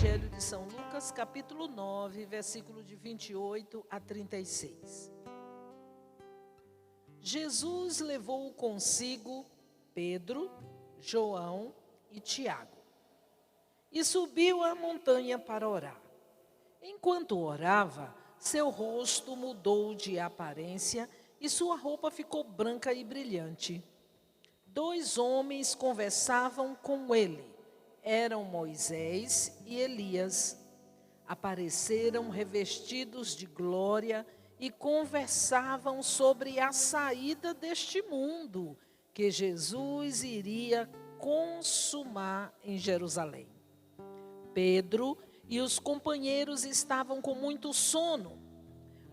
Evangelho de São Lucas, capítulo 9, versículo de 28 a 36. Jesus levou consigo Pedro, João e Tiago e subiu a montanha para orar. Enquanto orava, seu rosto mudou de aparência e sua roupa ficou branca e brilhante. 2 homens conversavam com ele. Eram Moisés e Elias. Apareceram revestidos de glória e conversavam sobre a saída deste mundo que Jesus iria consumar em Jerusalém. Pedro e os companheiros estavam com muito sono.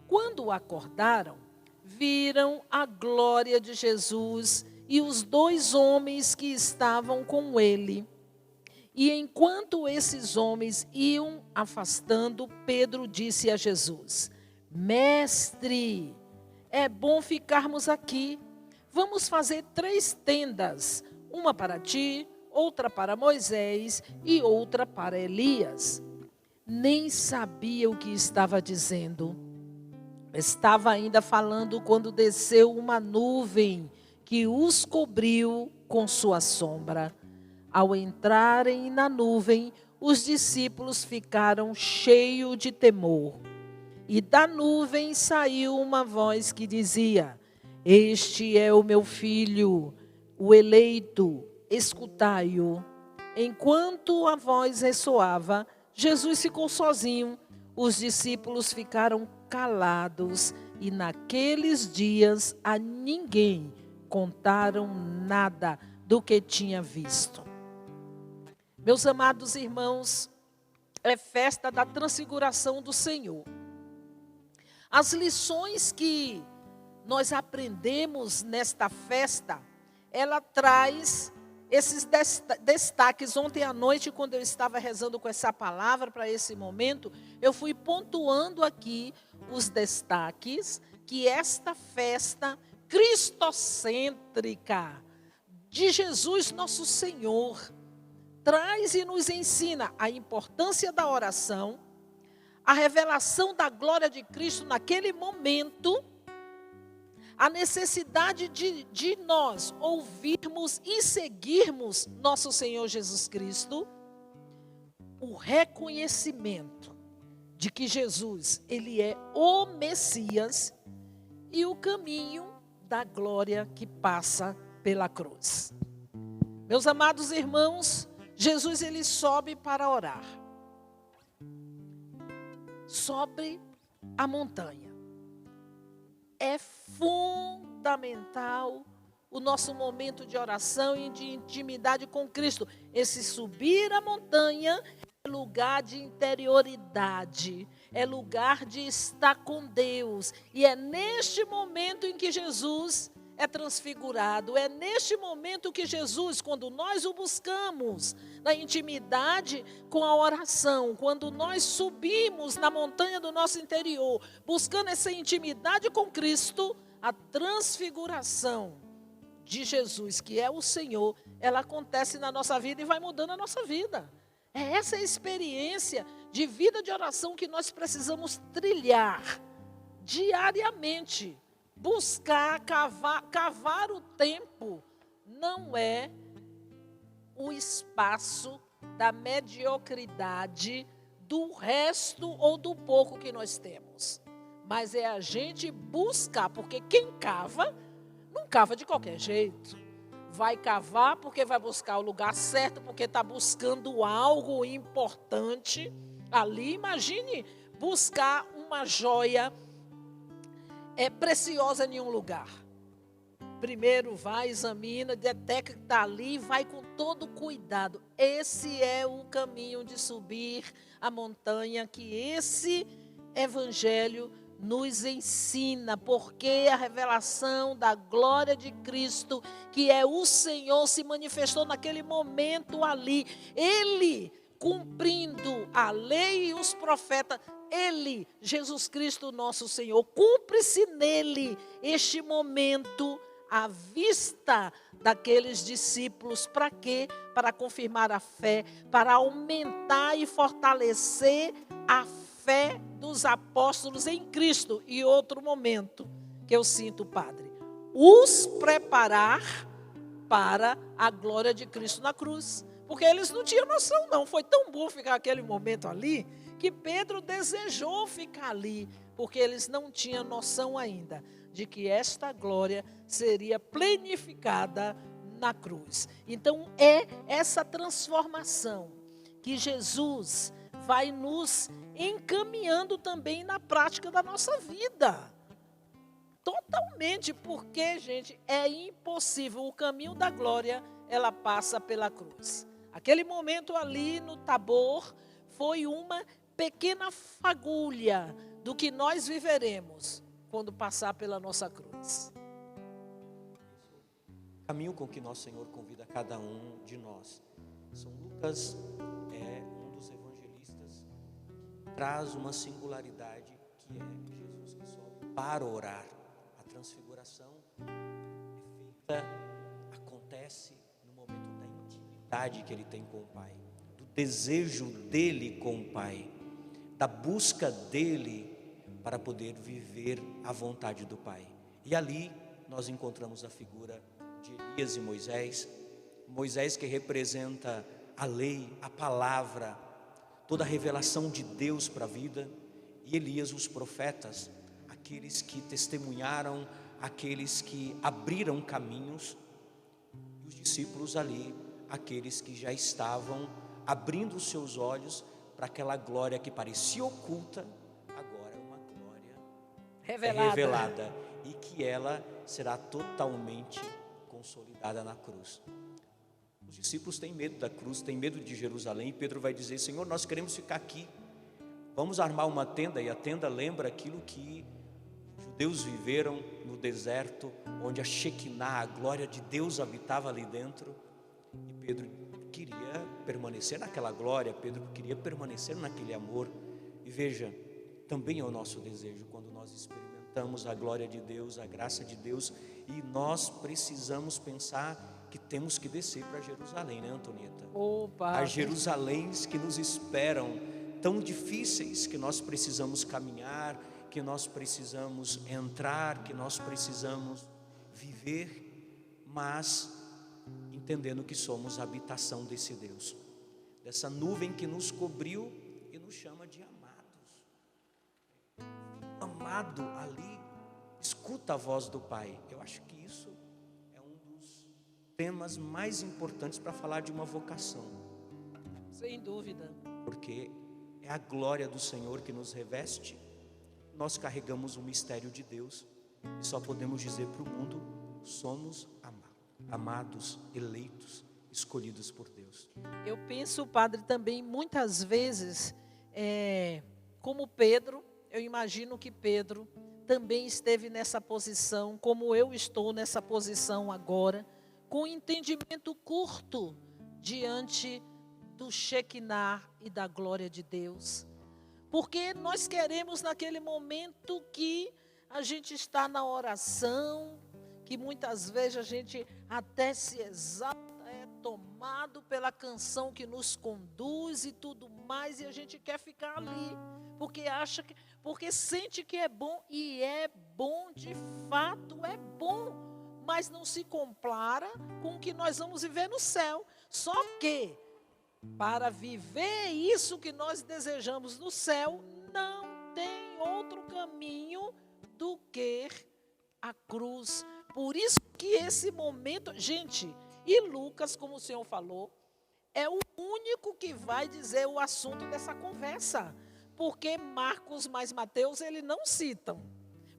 Quando acordaram, viram a glória de Jesus e os 2 homens que estavam com ele. E enquanto esses homens iam afastando, Pedro disse a Jesus: Mestre, é bom ficarmos aqui. Vamos fazer 3 tendas, uma para ti, outra para Moisés e outra para Elias. Nem sabia o que estava dizendo. Estava ainda falando quando desceu uma nuvem que os cobriu com sua sombra. Ao entrarem na nuvem, os discípulos ficaram cheios de temor. E da nuvem saiu uma voz que dizia: Este é o meu filho, o eleito, escutai-o. Enquanto a voz ressoava, Jesus ficou sozinho. Os discípulos ficaram calados e naqueles dias a ninguém contaram nada do que tinha visto. Meus amados irmãos, é festa da transfiguração do Senhor. As lições que nós aprendemos nesta festa, ela traz esses destaques. Ontem à noite, quando eu estava rezando com essa palavra para esse momento, eu fui pontuando aqui os destaques que esta festa cristocêntrica de Jesus nosso Senhor traz e nos ensina a importância da oração, a revelação da glória de Cristo naquele momento, a necessidade de nós ouvirmos e seguirmos nosso Senhor Jesus Cristo, o reconhecimento de que Jesus, ele é o Messias e o caminho da glória que passa pela cruz. Meus amados irmãos, Jesus, ele sobe para orar. Sobe a montanha. É fundamental o nosso momento de oração e de intimidade com Cristo. Esse subir a montanha é lugar de interioridade, é lugar de estar com Deus. E é neste momento em que Jesus é transfigurado. É neste momento que Jesus, quando nós o buscamos na intimidade com a oração, quando nós subimos na montanha do nosso interior, buscando essa intimidade com Cristo, a transfiguração de Jesus, que é o Senhor, ela acontece na nossa vida e vai mudando a nossa vida. É essa experiência de vida de oração que nós precisamos trilhar diariamente. Buscar, cavar o tempo não é o espaço da mediocridade do resto ou do pouco que nós temos. Mas é a gente buscar, porque quem cava, não cava de qualquer jeito. Vai cavar porque vai buscar o lugar certo, porque está buscando algo importante ali. Imagine buscar uma joia preciosa em um lugar. Primeiro vai, examina, detecta que está ali, vai com todo cuidado. Esse é o caminho de subir a montanha que esse evangelho nos ensina, porque a revelação da glória de Cristo, que é o Senhor, se manifestou naquele momento ali. Ele, cumprindo a lei e os profetas, ele, Jesus Cristo nosso Senhor, cumpre-se nele este momento à vista daqueles discípulos. Para quê? Para confirmar a fé, para aumentar e fortalecer a fé dos apóstolos em Cristo. E outro momento que eu sinto, Padre, os preparar para a glória de Cristo na cruz. Porque eles não tinham noção, não. Foi tão bom ficar aquele momento ali, que Pedro desejou ficar ali, porque eles não tinham noção ainda de que esta glória seria plenificada na cruz. Então é essa transformação que Jesus vai nos encaminhando também na prática da nossa vida. Totalmente, porque, gente, é impossível. O caminho da glória, ela passa pela cruz. Aquele momento ali no Tabor foi uma pequena fagulha do que nós viveremos quando passar pela nossa cruz. O caminho com que nosso Senhor convida cada um de nós. São Lucas é um dos evangelistas que traz uma singularidade, que é Jesus que sobe para orar. A transfiguração é feita, acontece no momento da intimidade que ele tem com o Pai, do desejo dele com o Pai, da busca dele para poder viver a vontade do Pai. E ali nós encontramos a figura de Elias e Moisés. Moisés, que representa a lei, a palavra, toda a revelação de Deus para a vida, e Elias, os profetas, aqueles que testemunharam, aqueles que abriram caminhos, e os discípulos ali, aqueles que já estavam abrindo os seus olhos para aquela glória que parecia oculta, agora é uma glória revelada, e que ela será totalmente consolidada na cruz. Os discípulos têm medo da cruz, têm medo de Jerusalém, e Pedro vai dizer: Senhor, nós queremos ficar aqui, vamos armar uma tenda. E a tenda lembra aquilo que os judeus viveram no deserto, onde a Shekinah, a glória de Deus, habitava ali dentro. E Pedro queria permanecer naquela glória, Pedro queria permanecer naquele amor. E veja, também é o nosso desejo, quando nós experimentamos a glória de Deus, a graça de Deus, e nós precisamos pensar que temos que descer para Jerusalém, né, Antonieta? As Jerusaléns que nos esperam, tão difíceis, que nós precisamos caminhar, que nós precisamos entrar, que nós precisamos viver, mas entendendo que somos a habitação desse Deus, dessa nuvem que nos cobriu e nos chama de amados. O amado ali escuta a voz do Pai. Eu acho que isso é um dos temas mais importantes para falar de uma vocação. Sem dúvida. Porque é a glória do Senhor que nos reveste. Nós carregamos o mistério de Deus e só podemos dizer para o mundo: somos amados, eleitos, escolhidos por Deus. Eu penso, Padre, também muitas vezes, como Pedro, eu imagino que Pedro também esteve nessa posição, como eu estou nessa posição agora, com entendimento curto diante do Shekinah e da glória de Deus. Porque nós queremos, naquele momento que a gente está na oração, que muitas vezes a gente até se exalta, é tomado pela canção que nos conduz e tudo mais, e a gente quer ficar ali, porque sente que é bom, e é bom, de fato é bom, mas não se compara com o que nós vamos viver no céu. Só que, para viver isso que nós desejamos no céu, não tem outro caminho do que a cruz. Por isso que esse momento, gente, e Lucas, como o senhor falou, é o único que vai dizer o assunto dessa conversa, porque Marcos mais Mateus, eles não citam,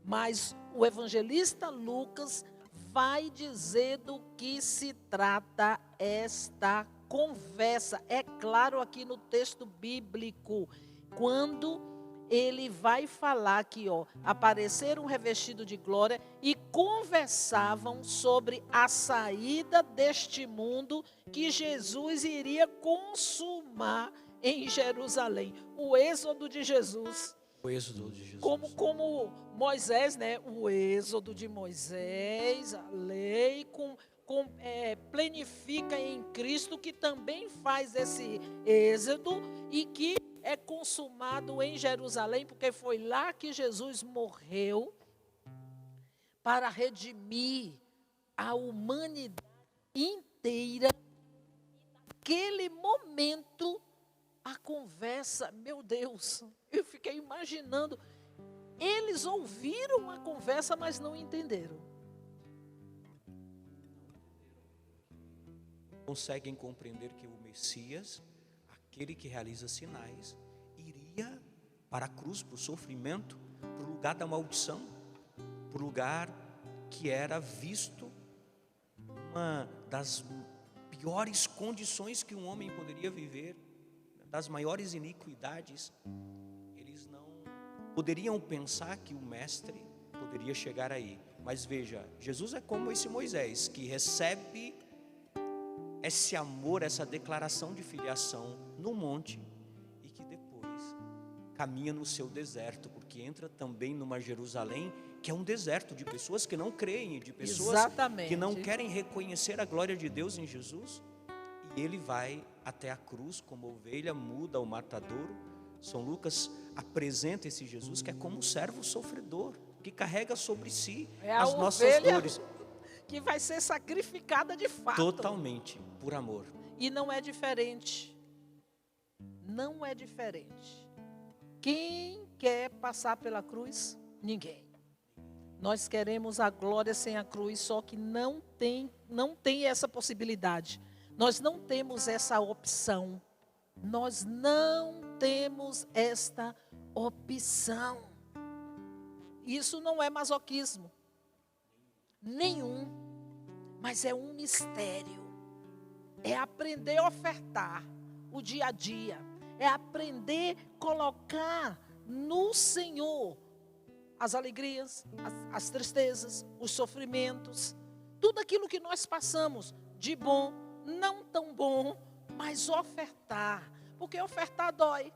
mas o evangelista Lucas vai dizer do que se trata esta conversa. É claro aqui no texto bíblico, quando ele vai falar que, apareceram revestidos de glória e conversavam sobre a saída deste mundo que Jesus iria consumar em Jerusalém. O êxodo de Jesus. O êxodo de Jesus. Como Moisés, né? O êxodo de Moisés, a lei plenifica em Cristo, que também faz esse êxodo e que é consumado em Jerusalém, porque foi lá que Jesus morreu para redimir a humanidade inteira. Naquele momento, a conversa, meu Deus, eu fiquei imaginando, eles ouviram a conversa, mas não entenderam. Conseguem compreender que o Messias, aquele que realiza sinais, iria para a cruz, para o sofrimento, para o lugar da maldição, para o lugar que era visto uma das piores condições que um homem poderia viver, das maiores iniquidades. Eles não poderiam pensar que o mestre poderia chegar aí. Mas veja, Jesus é como esse Moisés, que recebe esse amor, essa declaração de filiação no monte, e que depois caminha no seu deserto, porque entra também numa Jerusalém que é um deserto de pessoas que não creem, de pessoas Exatamente. que não querem reconhecer a glória de Deus em Jesus. E ele vai até a cruz como ovelha muda ao matadouro. São Lucas apresenta esse Jesus que é como um servo sofredor, que carrega sobre si as nossas dores. Que vai ser sacrificada de fato. Totalmente, por amor. E não é diferente. Não é diferente. Quem quer passar pela cruz? Ninguém. Nós queremos a glória sem a cruz, só que não tem essa possibilidade. Nós não temos essa opção. Nós não temos esta opção. Isso não é masoquismo. Nenhum. Mas é um mistério. É aprender a ofertar o dia a dia. É aprender a colocar no Senhor as alegrias, as tristezas, os sofrimentos, tudo aquilo que nós passamos de bom, não tão bom, mas ofertar. Porque ofertar dói.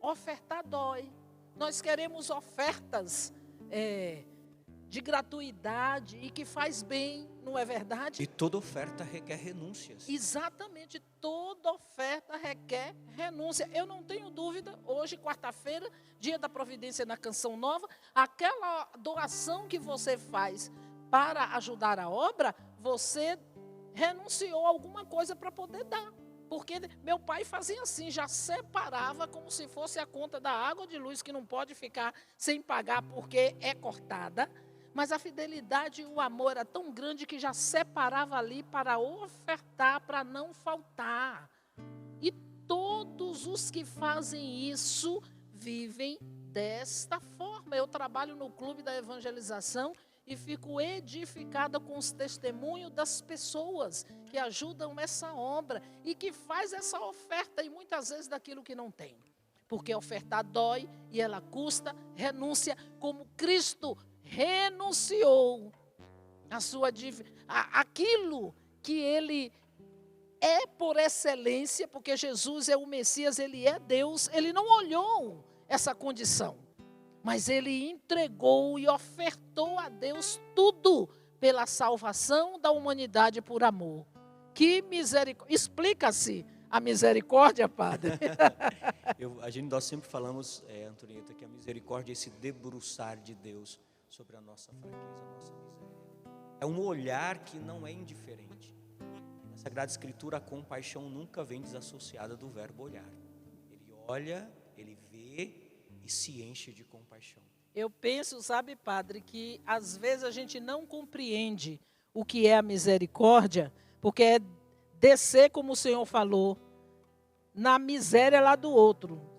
Ofertar dói. Nós queremos ofertas de gratuidade e que faz bem, não é verdade? E toda oferta requer renúncias. Exatamente, toda oferta requer renúncia. Eu não tenho dúvida, hoje, quarta-feira, dia da providência na Canção Nova, aquela doação que você faz para ajudar a obra, você renunciou a alguma coisa para poder dar. Porque meu pai fazia assim, já separava como se fosse a conta da água de luz, que não pode ficar sem pagar porque é cortada. Mas a fidelidade e o amor era tão grande que já separava ali para ofertar, para não faltar. E todos os que fazem isso vivem desta forma. Eu trabalho no clube da evangelização e fico edificada com os testemunhos das pessoas que ajudam essa obra e que faz essa oferta, e muitas vezes daquilo que não tem. Porque ofertar dói e ela custa renúncia, como Cristo renunciou a sua dívida, aquilo que ele é por excelência, porque Jesus é o Messias, ele é Deus, ele não olhou essa condição, mas ele entregou e ofertou a Deus tudo pela salvação da humanidade por amor. Que misericórdia! Explica-se a misericórdia, padre. Nós sempre falamos, Antonieta, que a misericórdia é esse debruçar de Deus sobre a nossa fraqueza, a nossa miséria. É um olhar que não é indiferente. Na Sagrada Escritura, a compaixão nunca vem desassociada do verbo olhar. Ele olha, ele vê e se enche de compaixão. Eu penso, sabe, padre, que às vezes a gente não compreende o que é a misericórdia, porque é descer, como o Senhor falou, na miséria lá do outro.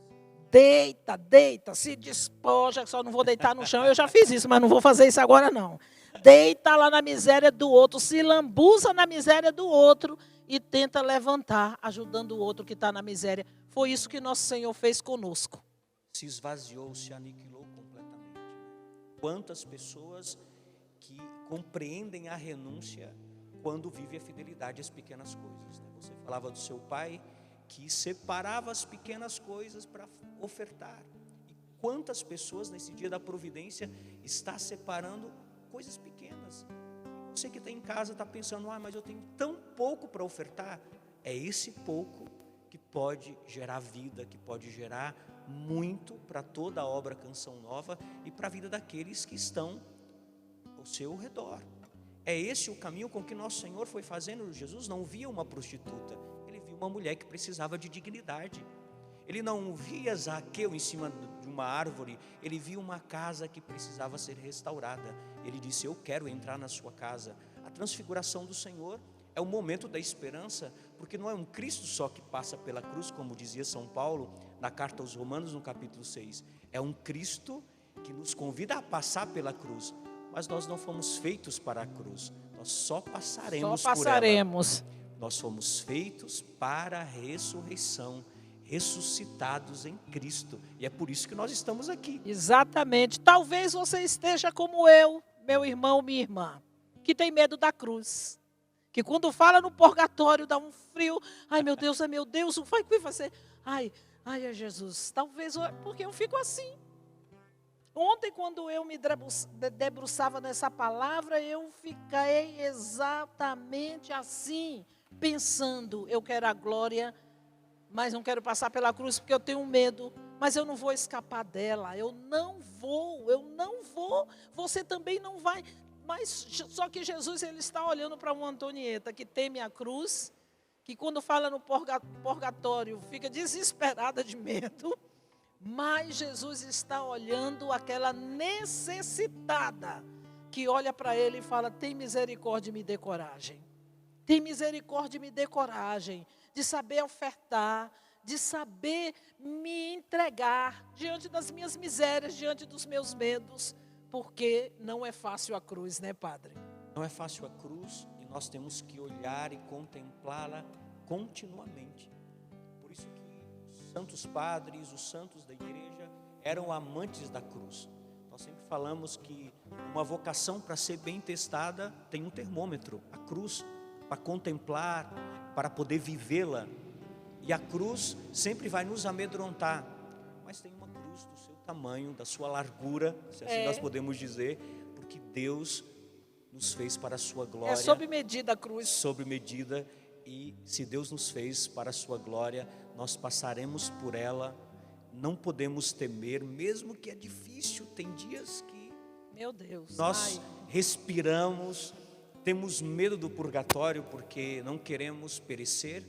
Deita, se despoja, só não vou deitar no chão, eu já fiz isso, mas não vou fazer isso agora não. Deita lá na miséria do outro, se lambuza na miséria do outro e tenta levantar, ajudando o outro que está na miséria. Foi isso que nosso Senhor fez conosco. Se esvaziou, se aniquilou completamente. Quantas pessoas que compreendem a renúncia quando vive a fidelidade às pequenas coisas. Você falava do seu pai que separava as pequenas coisas para ofertar. quantas pessoas nesse dia da providência está separando coisas pequenas. Você que está em casa está pensando, mas eu tenho tão pouco para ofertar. É esse pouco que pode gerar vida, que pode gerar muito para toda a obra Canção Nova e para a vida daqueles que estão ao seu redor. É esse o caminho com que nosso Senhor foi fazendo. Jesus não via uma prostituta, ele viu uma mulher que precisava de dignidade. Ele não via Zaqueu em cima de uma árvore, ele via uma casa que precisava ser restaurada. Ele disse, eu quero entrar na sua casa. A transfiguração do Senhor é o momento da esperança, porque não é um Cristo só que passa pela cruz, como dizia São Paulo na carta aos Romanos no capítulo 6. É um Cristo que nos convida a passar pela cruz, mas nós não fomos feitos para a cruz, nós só passaremos por ela. Nós fomos feitos para a ressurreição, ressuscitados em Cristo, e é por isso que nós estamos aqui. Exatamente. Talvez você esteja como eu, meu irmão, minha irmã, que tem medo da cruz, que quando fala no purgatório dá um frio. Ai meu Deus, o que vai fazer? Ai é Jesus. Talvez, porque eu fico assim. Ontem, quando eu me debruçava nessa palavra, eu fiquei exatamente assim, pensando, eu quero a glória, mas não quero passar pela cruz porque eu tenho medo, mas eu não vou escapar dela, eu não vou, você também não vai. Mas só que Jesus, ele está olhando para uma Antonieta que teme a cruz, que quando fala no purgatório fica desesperada de medo, mas Jesus está olhando aquela necessitada que olha para ele e fala, tem misericórdia e me dê coragem. Tem misericórdia e me dê coragem de saber ofertar, de saber me entregar diante das minhas misérias, diante dos meus medos, porque não é fácil a cruz, né, Padre? Não é fácil a cruz e nós temos que olhar e contemplá-la continuamente. Por isso que os santos padres, os santos da igreja eram amantes da cruz. Nós sempre falamos que uma vocação para ser bem testada tem um termômetro, a cruz, para contemplar, para poder vivê-la. E a cruz sempre vai nos amedrontar, mas tem uma cruz do seu tamanho, da sua largura, se assim nós podemos dizer, porque Deus nos fez para a sua glória. É sob medida a cruz. Sob medida, e se Deus nos fez para a sua glória, nós passaremos por ela, não podemos temer, mesmo que é difícil, tem dias que meu Deus, nós respiramos, temos medo do purgatório porque não queremos perecer,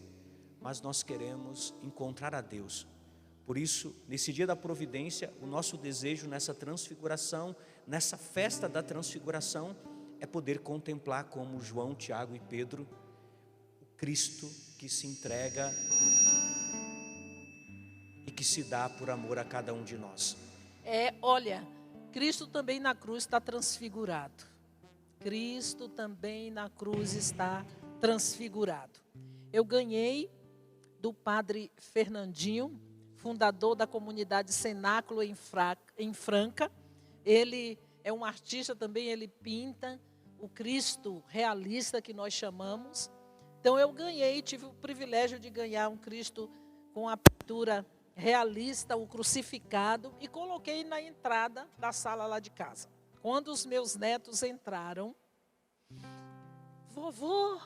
mas nós queremos encontrar a Deus. Por isso, nesse dia da providência, o nosso desejo nessa transfiguração, nessa festa da transfiguração, é poder contemplar como João, Tiago e Pedro, o Cristo que se entrega e que se dá por amor a cada um de nós. Olha, Cristo também na cruz está transfigurado. Cristo também na cruz está transfigurado. Eu ganhei do padre Fernandinho, fundador da comunidade Cenáculo em Franca. Ele é um artista também, ele pinta o Cristo realista que nós chamamos. Então eu tive o privilégio de ganhar um Cristo com a pintura realista, o crucificado, e coloquei na entrada da sala lá de casa. Quando os meus netos entraram, vovô,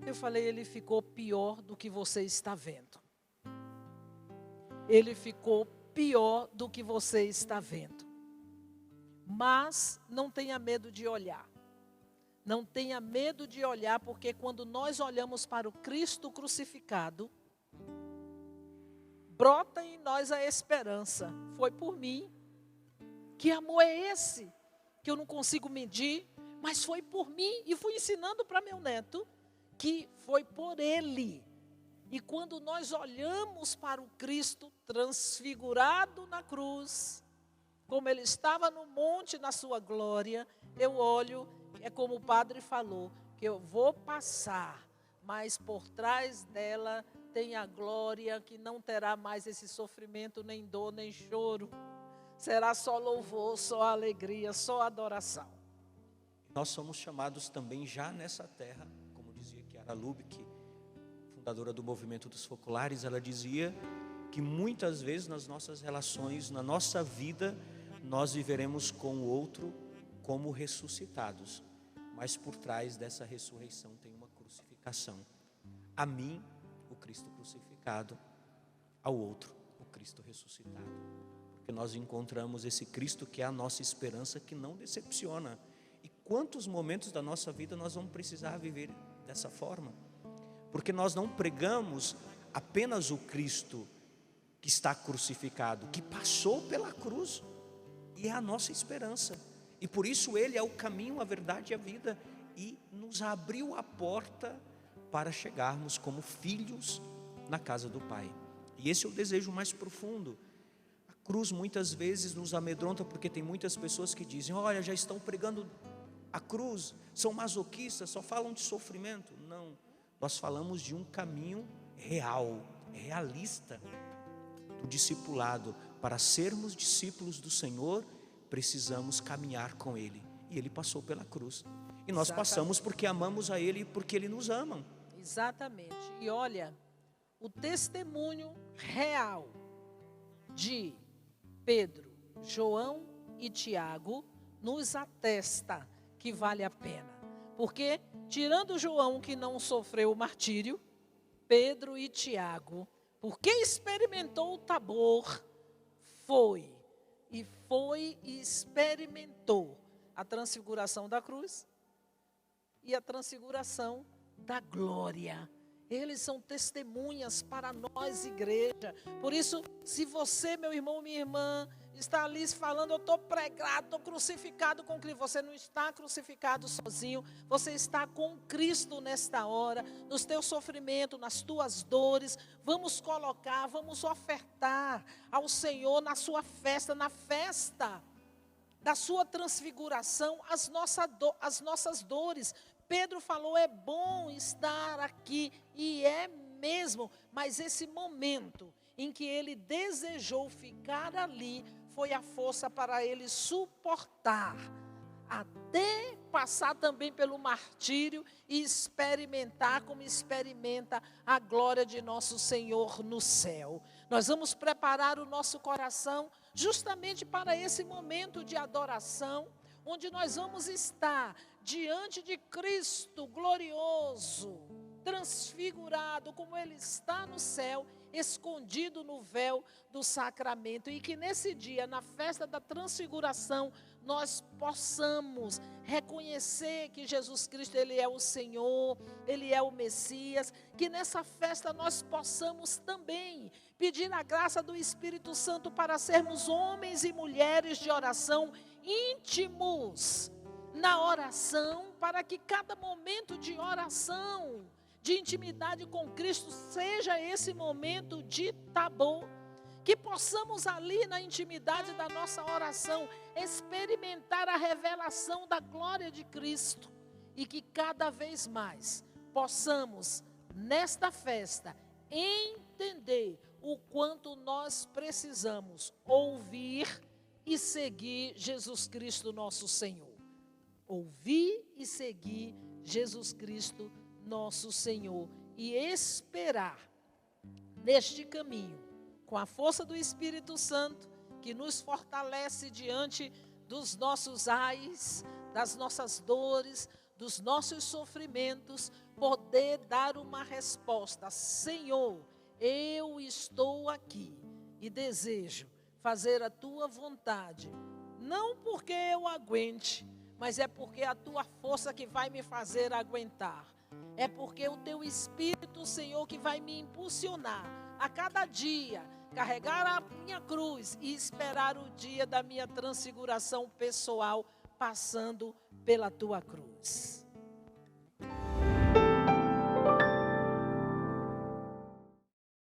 eu falei, ele ficou pior do que você está vendo. Ele ficou pior do que você está vendo. Mas não tenha medo de olhar. Não tenha medo de olhar, porque quando nós olhamos para o Cristo crucificado, brota em nós a esperança. Foi por mim. Que amor é esse? Que eu não consigo medir, mas foi por mim. E fui ensinando para meu neto que foi por ele. E quando nós olhamos para o Cristo transfigurado na cruz, como ele estava no monte na sua glória, eu olho, é como o padre falou, que eu vou passar, mas por trás dela tem a glória que não terá mais esse sofrimento, nem dor, nem choro. Será só louvor, só alegria, só adoração. Nós somos chamados também já nessa terra, como dizia Chiara Lubick, fundadora do movimento dos focolares, ela dizia que muitas vezes nas nossas relações, na nossa vida, nós viveremos com o outro como ressuscitados, mas por trás dessa ressurreição tem uma crucificação. A mim, o Cristo crucificado; ao outro, o Cristo ressuscitado. Porque nós encontramos esse Cristo que é a nossa esperança, que não decepciona. E quantos momentos da nossa vida nós vamos precisar viver dessa forma? Porque nós não pregamos apenas o Cristo que está crucificado, que passou pela cruz, e é a nossa esperança. E por isso Ele é o caminho, a verdade e a vida, e nos abriu a porta para chegarmos como filhos na casa do Pai. E esse é o desejo mais profundo. A cruz muitas vezes nos amedronta, porque tem muitas pessoas que dizem: olha, já estão pregando a cruz, são masoquistas, só falam de sofrimento. Não, nós falamos de um caminho real, realista do discipulado. Para sermos discípulos do Senhor, precisamos caminhar com Ele, e Ele passou pela cruz, e nós passamos porque amamos a Ele e porque Ele nos ama. Exatamente. E olha, o testemunho real de Pedro, João e Tiago nos atesta que vale a pena. Porque, tirando João, que não sofreu o martírio, Pedro e Tiago, porque experimentou o Tabor, foi e experimentou a transfiguração da cruz e a transfiguração da glória. Eles são testemunhas para nós, igreja. Por isso, se você, meu irmão, minha irmã, está ali falando: eu estou pregado, estou crucificado com Cristo. Você não está crucificado sozinho, você está com Cristo nesta hora, nos teus sofrimentos, nas tuas dores. Vamos colocar, vamos ofertar ao Senhor na sua festa, na festa da sua transfiguração, as nossas dores. Pedro falou: é bom estar aqui, e é mesmo, mas esse momento em que ele desejou ficar ali, foi a força para ele suportar, até passar também pelo martírio e experimentar como experimenta a glória de nosso Senhor no céu. Nós vamos preparar o nosso coração justamente para esse momento de adoração, onde nós vamos estar diante de Cristo glorioso, transfigurado como Ele está no céu, escondido no véu do sacramento. E que nesse dia, na festa da transfiguração, nós possamos reconhecer que Jesus Cristo, Ele é o Senhor, Ele é o Messias. Que nessa festa nós possamos também pedir a graça do Espírito Santo para sermos homens e mulheres de oração íntimos na oração, para que cada momento de oração, de intimidade com Cristo, seja esse momento de Tabor. Que possamos ali na intimidade da nossa oração experimentar a revelação da glória de Cristo, e que cada vez mais possamos nesta festa entender o quanto nós precisamos ouvir e seguir Jesus Cristo nosso Senhor. Ouvir e seguir Jesus Cristo nosso Senhor, e esperar neste caminho, com a força do Espírito Santo, que nos fortalece diante dos nossos ais, das nossas dores, dos nossos sofrimentos, poder dar uma resposta: Senhor, eu estou aqui e desejo fazer a tua vontade, não porque eu aguente, mas é porque é a tua força que vai me fazer aguentar. É porque o teu Espírito, Senhor, que vai me impulsionar a cada dia, carregar a minha cruz e esperar o dia da minha transfiguração pessoal, passando pela tua cruz.